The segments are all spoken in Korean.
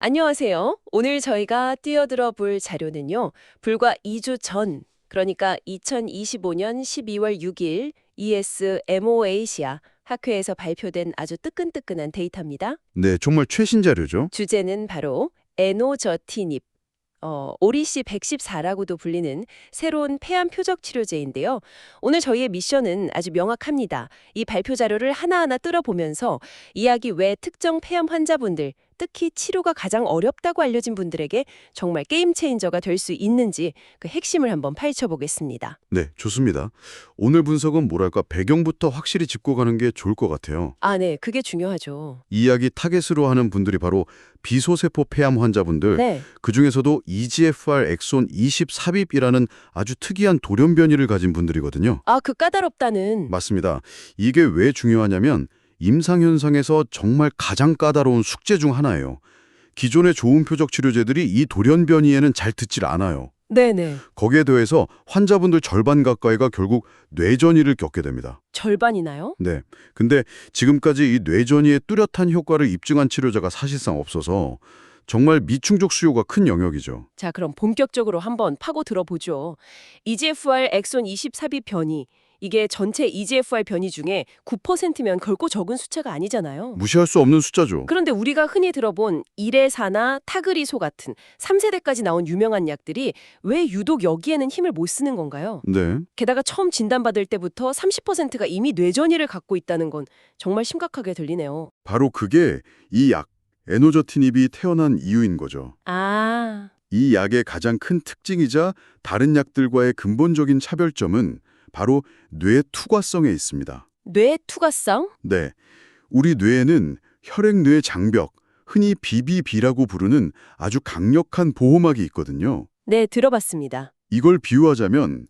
안녕하세요. 오늘 저희가 띄어들어 볼 자료는요. 불과 2주 전, 그러니까 2025년 12월 6일 ESMOA시아 학회에서 발표된 아주 뜨끈뜨끈한 데이터입니다. 네, 정말 최신 자료죠. 주제는 바로 에노저티닙, 오리씨 114라고도 불리는 새로운 폐암 표적 치료제인데요. 오늘 저희의 미션은 아주 명확합니다. 이 발표 자료를 하나하나 뚫어보면서 이야기 외 특정 폐암 환자분들, 특히 치료가 가장 어렵다고 알려진 분들에게 정말 게임 체인저가 될 수 있는지 그 핵심을 한번 파헤쳐보겠습니다. 네, 좋습니다. 오늘 분석은 뭐랄까 배경부터 확실히 짚고 가는 게 좋을 것 같아요. 아, 네. 그게 중요하죠. 이 이야기 타겟으로 하는 분들이 바로 비소세포 폐암 환자분들, 네. 그중에서도 EGFR 엑손 20삽입이라는 아주 특이한 돌연 변이를 가진 분들이거든요. 아, 그 까다롭다는. 맞습니다. 이게 왜 중요하냐면 임상현상에서 정말 가장 까다로운 숙제 중 하나예요. 기존의 좋은 표적 치료제들이 이 돌연 변이에는 잘 듣질 않아요. 네네. 거기에 더해서 환자분들 절반 가까이가 결국 뇌전이를 겪게 됩니다. 절반이나요? 네. 근데 지금까지 이 뇌전이의 뚜렷한 효과를 입증한 치료제가 사실상 없어서 정말 미충족 수요가 큰 영역이죠. 자, 그럼 본격적으로 한번 파고 들어보죠. EGFR 엑손 24비 변이, 이게 전체 EGFR 변이 중에 9%면 결코 적은 숫자가 아니잖아요. 무시할 수 없는 숫자죠. 그런데 우리가 흔히 들어본 이레사나 타그리소 같은 3세대까지 나온 유명한 약들이 왜 유독 여기에는 힘을 못 쓰는 건가요? 네. 게다가 처음 진단받을 때부터 30%가 이미 뇌전이를 갖고 있다는 건 정말 심각하게 들리네요. 바로 그게 이 약, 에노저티닙이 태어난 이유인 거죠. 아, 이 약의 가장 큰 특징이자 다른 약들과의 근본적인 차별점은 바로 뇌 투과성에 있습니다. 뇌 투과성? 네. 우리 뇌에는 혈액뇌 장벽, 흔히 BBB라고 부르는 아주 강력한 보호막이 있거든요. 네, 들어봤습니다. 이걸 비유하자면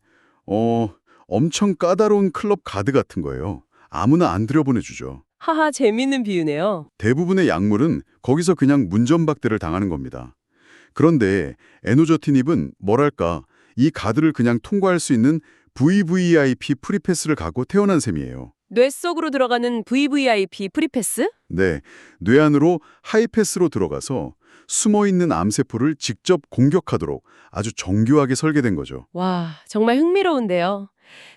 엄청 까다로운 클럽 가드 같은 거예요. 아무나 안 들여보내주죠. 하하, 재밌는 비유네요. 대부분의 약물은 거기서 그냥 문전박대를 당하는 겁니다. 그런데 에노저티닙은 뭐랄까 이 가드를 그냥 통과할 수 있는 VVIP 프리패스를 갖고 태어난 셈이에요. 뇌 속으로 들어가는 VVIP 프리패스? 네, 뇌 안으로 하이패스로 들어가서 숨어있는 암세포를 직접 공격하도록 아주 정교하게 설계된 거죠. 와, 정말 흥미로운데요.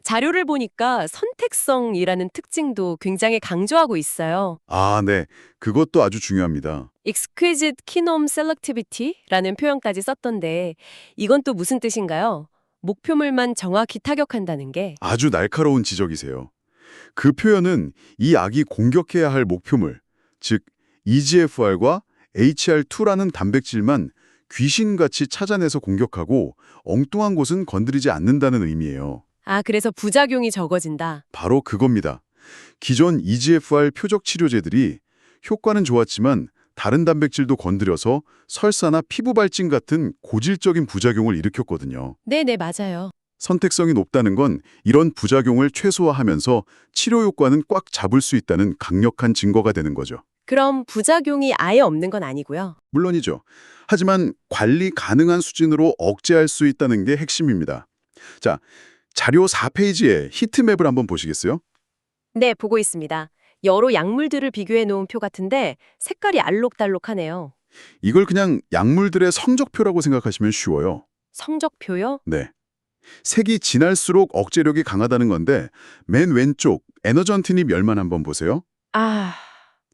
자료를 보니까 선택성이라는 특징도 굉장히 강조하고 있어요. 아, 네. 그것도 아주 중요합니다. exquisite kinome selectivity라는 표현까지 썼던데 이건 또 무슨 뜻인가요? 목표물만 정확히 타격한다는 게. 아주 날카로운 지적이세요. 그 표현은 이 약이 공격해야 할 목표물, 즉 EGFR과 HR2라는 단백질만 귀신같이 찾아내서 공격하고 엉뚱한 곳은 건드리지 않는다는 의미예요. 아, 그래서 부작용이 적어진다. 바로 그겁니다. 기존 EGFR 표적 치료제들이 효과는 좋았지만 다른 단백질도 건드려서 설사나 피부 발진 같은 고질적인 부작용을 일으켰거든요. 네네, 맞아요. 선택성이 높다는 건 이런 부작용을 최소화하면서 치료 효과는 꽉 잡을 수 있다는 강력한 증거가 되는 거죠. 그럼 부작용이 아예 없는 건 아니고요. 물론이죠. 하지만 관리 가능한 수준으로 억제할 수 있다는 게 핵심입니다. 자, 자료 4페이지에 히트맵을 한번 보시겠어요? 네, 보고 있습니다. 여러 약물들을 비교해 놓은 표 같은데 색깔이 알록달록하네요. 이걸 그냥 약물들의 성적표라고 생각하시면 쉬워요. 성적표요? 네. 색이 진할수록 억제력이 강하다는 건데 맨 왼쪽 에너전티닙 열만 한번 보세요. 아,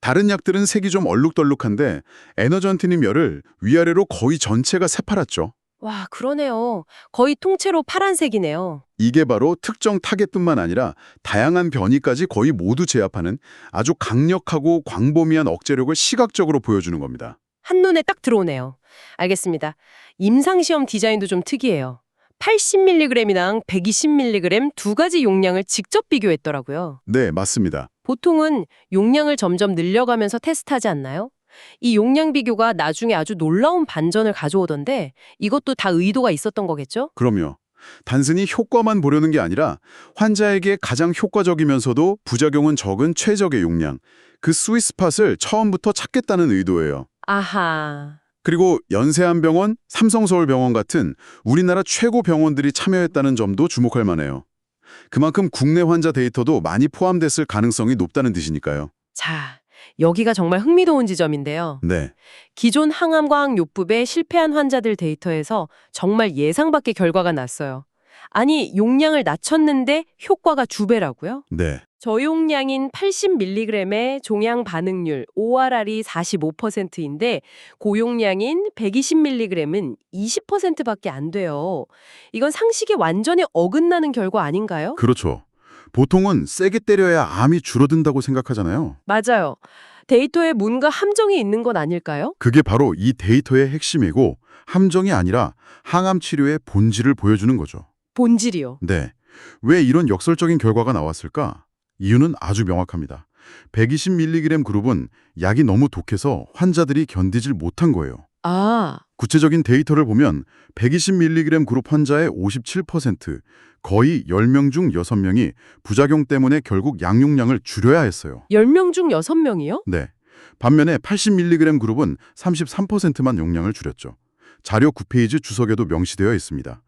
다른 약들은 색이 좀 얼룩덜룩한데 에너전티닙 열을 위아래로 거의 전체가 새파랗죠. 와, 그러네요. 거의 통째로 파란색이네요. 이게 바로 특정 타겟뿐만 아니라 다양한 변이까지 거의 모두 제압하는 아주 강력하고 광범위한 억제력을 시각적으로 보여주는 겁니다. 한눈에 딱 들어오네요. 알겠습니다. 임상시험 디자인도 좀 특이해요. 80mg이랑 120mg 두 가지 용량을 직접 비교했더라고요. 네, 맞습니다. 보통은 용량을 점점 늘려가면서 테스트하지 않나요? 이 용량 비교가 나중에 아주 놀라운 반전을 가져오던데 이것도 다 의도가 있었던 거겠죠? 그럼요. 단순히 효과만 보려는 게 아니라 환자에게 가장 효과적이면서도 부작용은 적은 최적의 용량, 그 스위스팟을 처음부터 찾겠다는 의도예요. 아하. 그리고 연세한병원, 삼성서울병원 같은 우리나라 최고 병원들이 참여했다는 점도 주목할 만해요. 그만큼 국내 환자 데이터도 많이 포함됐을 가능성이 높다는 뜻이니까요. 자, 여기가 정말 흥미로운 지점인데요. 네, 기존 항암과학요법에 실패한 환자들 데이터에서 정말 예상 밖의 결과가 났어요. 아니, 용량을 낮췄는데 효과가 2배라고요? 네. 저용량인 80mg의 종양 반응률 ORR이 45%인데 고용량인 120mg은 20%밖에 안 돼요. 이건 상식에 완전히 어긋나는 결과 아닌가요? 그렇죠. 보통은 세게 때려야 암이 줄어든다고 생각하잖아요. 맞아요. 데이터에 뭔가 함정이 있는 건 아닐까요? 그게 바로 이 데이터의 핵심이고 함정이 아니라 항암 치료의 본질을 보여주는 거죠. 본질이요. 네. 왜 이런 역설적인 결과가 나왔을까? 이유는 아주 명확합니다. 120mg 그룹은 약이 너무 독해서 환자들이 견디질 못한 거예요. 아, 구체적인 데이터를 보면 120mg 그룹 환자의 57%, 거의 10명 중 6명이 부작용 때문에 결국 약용량을 줄여야 했어요. 10명 중 6명이요? 네. 반면에 80mg 그룹은 33%만 용량을 줄였죠. 자료 9페이지 주석에도 명시되어 있습니다.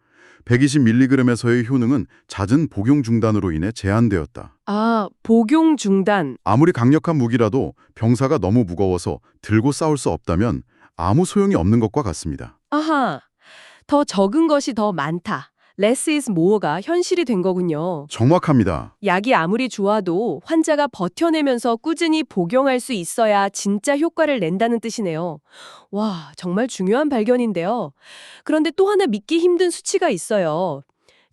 120mg에서의 효능은 잦은 복용 중단으로 인해 제한되었다. 아, 복용 중단. 아무리 강력한 무기라도 병사가 너무 무거워서 들고 싸울 수 없다면 아무 소용이 없는 것과 같습니다. 아하, 더 적은 것이 더 많다. Less is more가 현실이 된 거군요. 정확합니다. 약이 아무리 좋아도 환자가 버텨내면서 꾸준히 복용할 수 있어야 진짜 효과를 낸다는 뜻이네요. 와, 정말 중요한 발견인데요. 그런데 또 하나 믿기 힘든 수치가 있어요.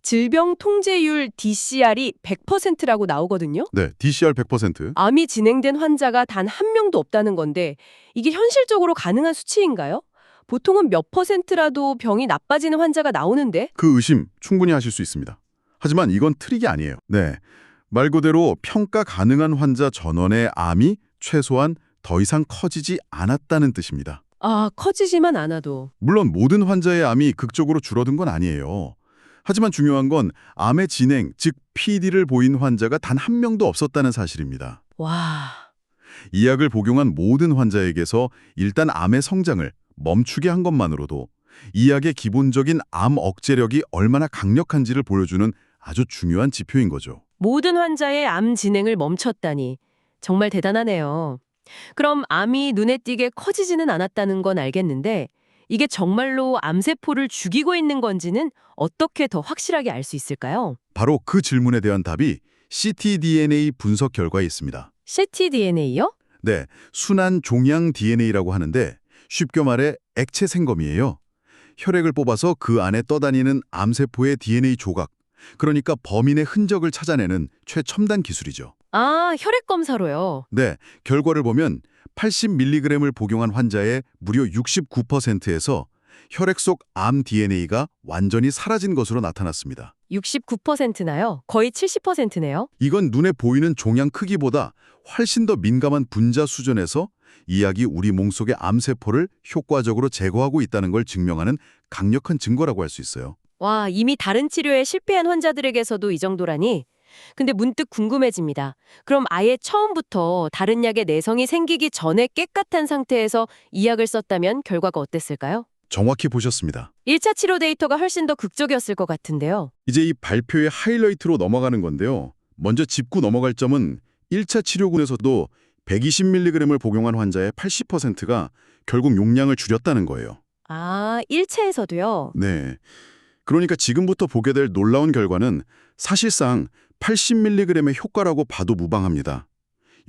질병 통제율 DCR이 100%라고 나오거든요. 네, DCR 100%. 암이 진행된 환자가 단 한 명도 없다는 건데 이게 현실적으로 가능한 수치인가요? 보통은 몇 %라도 병이 나빠지는 환자가 나오는데 그 의심 충분히 하실 수 있습니다. 하지만 이건 트릭이 아니에요. 네, 말 그대로 평가 가능한 환자 전원의 암이 최소한 더 이상 커지지 않았다는 뜻입니다. 아, 커지지만 않아도. 물론 모든 환자의 암이 극적으로 줄어든 건 아니에요. 하지만 중요한 건 암의 진행, 즉 PD를 보인 환자가 단 한 명도 없었다는 사실입니다. 와, 이 약을 복용한 모든 환자에게서 일단 암의 성장을 멈추게 한 것만으로도 이 약의 기본적인 암 억제력이 얼마나 강력한지를 보여주는 아주 중요한 지표인 거죠. 모든 환자의 암 진행을 멈췄다니 정말 대단하네요. 그럼 암이 눈에 띄게 커지지는 않았다는 건 알겠는데 이게 정말로 암세포를 죽이고 있는 건지는 어떻게 더 확실하게 알 수 있을까요? 바로 그 질문에 대한 답이 ctDNA 분석 결과에 있습니다. ctDNA요? 네, 순환 종양 DNA라고 하는데 쉽게 말해 액체 생검이에요. 혈액을 뽑아서 그 안에 떠다니는 암세포의 DNA 조각, 그러니까 범인의 흔적을 찾아내는 최첨단 기술이죠. 아, 혈액 검사로요. 네, 결과를 보면 80mg을 복용한 환자의 무려 69%에서 혈액 속 암 DNA가 완전히 사라진 것으로 나타났습니다. 69%나요? 거의 70%네요? 이건 눈에 보이는 종양 크기보다 훨씬 더 민감한 분자 수준에서 이 약이 우리 몸속의 암세포를 효과적으로 제거하고 있다는 걸 증명하는 강력한 증거라고 할 수 있어요. 와, 이미 다른 치료에 실패한 환자들에게서도 이 정도라니? 근데 문득 궁금해집니다. 그럼 아예 처음부터 다른 약에 내성이 생기기 전에 깨끗한 상태에서 이 약을 썼다면 결과가 어땠을까요? 정확히 보셨습니다. 1차 치료 데이터가 훨씬 더 극적이었을 것 같은데요. 이제 이 발표의 하이라이트로 넘어가는 건데요. 먼저 짚고 넘어갈 점은 1차 치료군에서도 120mg을 복용한 환자의 80%가 결국 용량을 줄였다는 거예요. 아, 1차에서도요? 네. 그러니까 지금부터 보게 될 놀라운 결과는 사실상 80mg의 효과라고 봐도 무방합니다.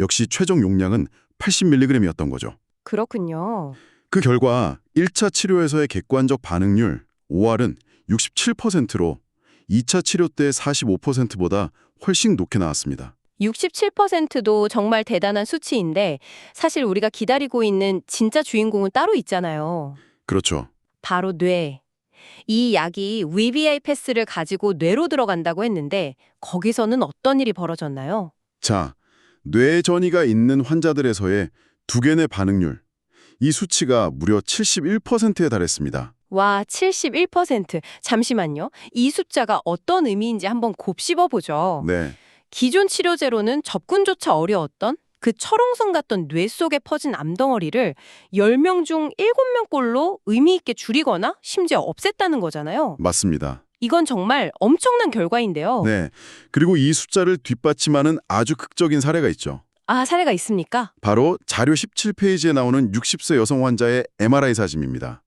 역시 최종 용량은 80mg이었던 거죠. 그렇군요. 그 결과 1차 치료에서의 객관적 반응률 OR은 67%로 2차 치료 때 45%보다 훨씬 높게 나왔습니다. 67%도 정말 대단한 수치인데 사실 우리가 기다리고 있는 진짜 주인공은 따로 있잖아요. 그렇죠. 바로 뇌. 이 약이 VBI 패스를 가지고 뇌로 들어간다고 했는데 거기서는 어떤 일이 벌어졌나요? 자, 뇌 전이가 있는 환자들에서의 두개내 반응률. 이 수치가 무려 71%에 달했습니다. 와, 71%. 잠시만요. 이 숫자가 어떤 의미인지 한번 곱씹어보죠. 네. 기존 치료제로는 접근조차 어려웠던 그 철옹성 같던 뇌 속에 퍼진 암덩어리를 10명 중 7명꼴로 의미 있게 줄이거나 심지어 없앴다는 거잖아요. 맞습니다. 이건 정말 엄청난 결과인데요. 네. 그리고 이 숫자를 뒷받침하는 아주 극적인 사례가 있죠. 아, 사례가 있습니까? 바로 자료 17페이지에 나오는 60세 여성 환자의 MRI 사진입니다.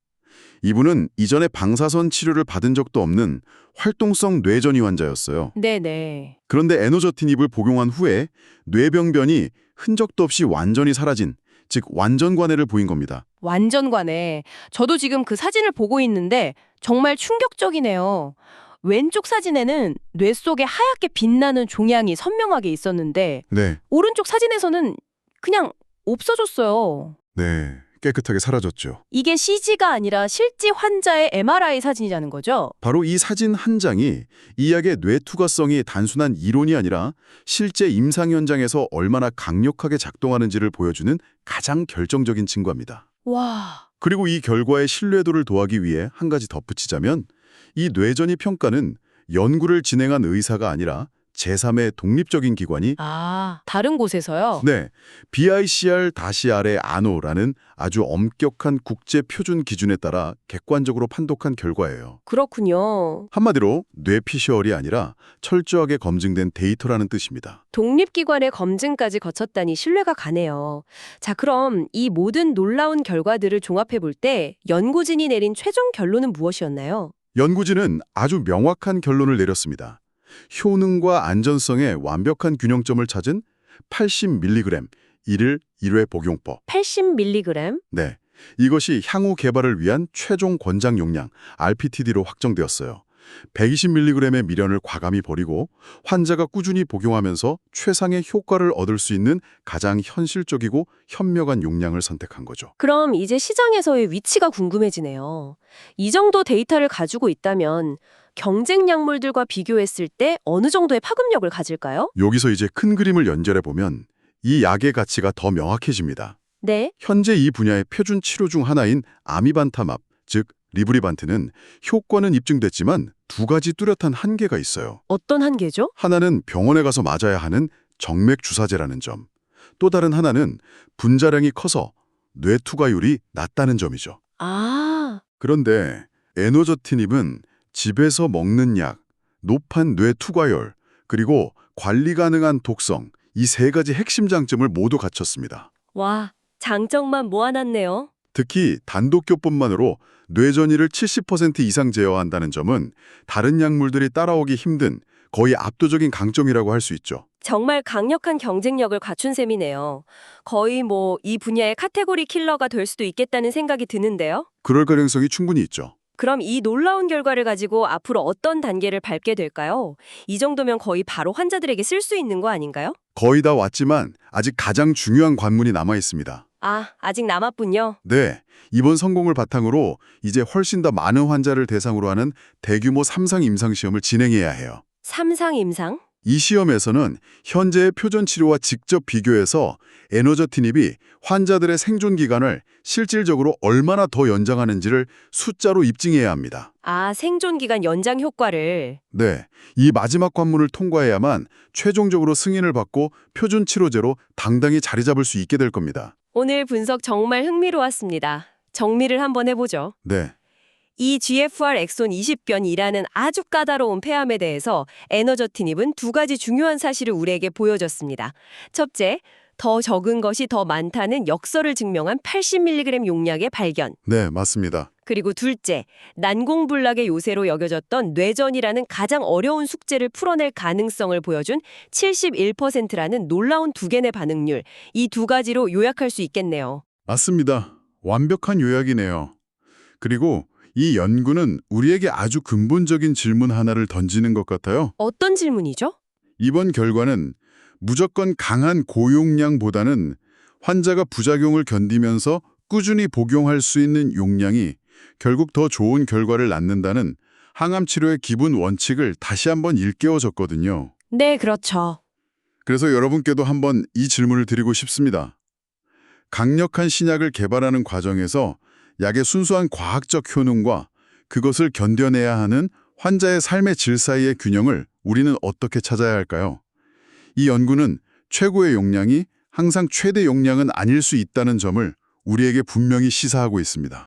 이분은 이전에 방사선 치료를 받은 적도 없는 활동성 뇌전이 환자였어요. 네네. 그런데 에노저티닙을 복용한 후에 뇌병변이 흔적도 없이 완전히 사라진, 즉 완전관해를 보인 겁니다. 완전관에. 저도 지금 그 사진을 보고 있는데 정말 충격적이네요. 왼쪽 사진에는 뇌 속에 하얗게 빛나는 종양이 선명하게 있었는데 네, 오른쪽 사진에서는 그냥 없어졌어요. 네, 깨끗하게 사라졌죠. 이게 CG가 아니라 실제 환자의 MRI 사진이라는 거죠? 바로 이 사진 한 장이 이 약의 뇌 투과성이 단순한 이론이 아니라 실제 임상 현장에서 얼마나 강력하게 작동하는지를 보여주는 가장 결정적인 증거입니다. 와, 그리고 이 결과의 신뢰도를 더하기 위해 한 가지 덧붙이자면 이 뇌전이 평가는 연구를 진행한 의사가 아니라 제3의 독립적인 기관이 다른 곳에서요? 네, BICR-R의 아노라는 아주 엄격한 국제 표준 기준에 따라 객관적으로 판독한 결과예요. 그렇군요. 한마디로 뇌피셜이 아니라 철저하게 검증된 데이터라는 뜻입니다. 독립기관의 검증까지 거쳤다니 신뢰가 가네요. 자, 그럼 이 모든 놀라운 결과들을 종합해 볼 때 연구진이 내린 최종 결론은 무엇이었나요? 연구진은 아주 명확한 결론을 내렸습니다. 효능과 안전성의 완벽한 균형점을 찾은 80mg 1일 1회 복용법. 80mg? 네, 이것이 향후 개발을 위한 최종 권장 용량 RPTD로 확정되었어요. 120mg의 미련을 과감히 버리고 환자가 꾸준히 복용하면서 최상의 효과를 얻을 수 있는 가장 현실적이고 현명한 용량을 선택한 거죠. 그럼 이제 시장에서의 위치가 궁금해지네요. 이 정도 데이터를 가지고 있다면 경쟁 약물들과 비교했을 때 어느 정도의 파급력을 가질까요? 여기서 이제 큰 그림을 연결해 보면 이 약의 가치가 더 명확해집니다. 네. 현재 이 분야의 표준 치료 중 하나인 아미반타맙, 즉 리브리반트는 효과는 입증됐지만 두 가지 뚜렷한 한계가 있어요. 어떤 한계죠? 하나는 병원에 가서 맞아야 하는 정맥 주사제라는 점. 또 다른 하나는 분자량이 커서 뇌 투과율이 낮다는 점이죠. 아, 그런데 에노저티닙은 집에서 먹는 약, 높은 뇌 투과율, 그리고 관리 가능한 독성, 이 세 가지 핵심 장점을 모두 갖췄습니다. 와, 장점만 모아놨네요. 특히 단독교법만으로 뇌전이를 70% 이상 제어한다는 점은 다른 약물들이 따라오기 힘든 거의 압도적인 강점이라고 할 수 있죠. 정말 강력한 경쟁력을 갖춘 셈이네요. 거의 이 분야의 카테고리 킬러가 될 수도 있겠다는 생각이 드는데요. 그럴 가능성이 충분히 있죠. 그럼 이 놀라운 결과를 가지고 앞으로 어떤 단계를 밟게 될까요? 이 정도면 거의 바로 환자들에게 쓸 수 있는 거 아닌가요? 거의 다 왔지만 아직 가장 중요한 관문이 남아 있습니다. 아, 아직 남았군요. 네, 이번 성공을 바탕으로 이제 훨씬 더 많은 환자를 대상으로 하는 대규모 3상 임상시험을 진행해야 해요. 3상 임상? 이 시험에서는 현재의 표준 치료와 직접 비교해서 에노저티닙이 환자들의 생존 기간을 실질적으로 얼마나 더 연장하는지를 숫자로 입증해야 합니다. 아, 생존 기간 연장 효과를. 네, 이 마지막 관문을 통과해야만 최종적으로 승인을 받고 표준 치료제로 당당히 자리 잡을 수 있게 될 겁니다. 오늘 분석 정말 흥미로웠습니다. 정리를 한번 해보죠. 네, 이 GFR 엑손 20변이라는 아주 까다로운 폐암에 대해서 에너저티닙은 두 가지 중요한 사실을 우리에게 보여줬습니다. 첫째, 더 적은 것이 더 많다는 역설을 증명한 80mg 용량의 발견. 네, 맞습니다. 그리고 둘째, 난공불락의 요새로 여겨졌던 뇌전이라는 가장 어려운 숙제를 풀어낼 가능성을 보여준 71%라는 놀라운 두 개의 반응률. 이 두 가지로 요약할 수 있겠네요. 맞습니다. 완벽한 요약이네요. 그리고 이 연구는 우리에게 아주 근본적인 질문 하나를 던지는 것 같아요. 어떤 질문이죠? 이번 결과는 무조건 강한 고용량보다는 환자가 부작용을 견디면서 꾸준히 복용할 수 있는 용량이 결국 더 좋은 결과를 낳는다는 항암 치료의 기본 원칙을 다시 한번 일깨워줬거든요. 네, 그렇죠. 그래서 여러분께도 한번 이 질문을 드리고 싶습니다. 강력한 신약을 개발하는 과정에서 약의 순수한 과학적 효능과 그것을 견뎌내야 하는 환자의 삶의 질 사이의 균형을 우리는 어떻게 찾아야 할까요? 이 연구는 최고의 용량이 항상 최대 용량은 아닐 수 있다는 점을 우리에게 분명히 시사하고 있습니다.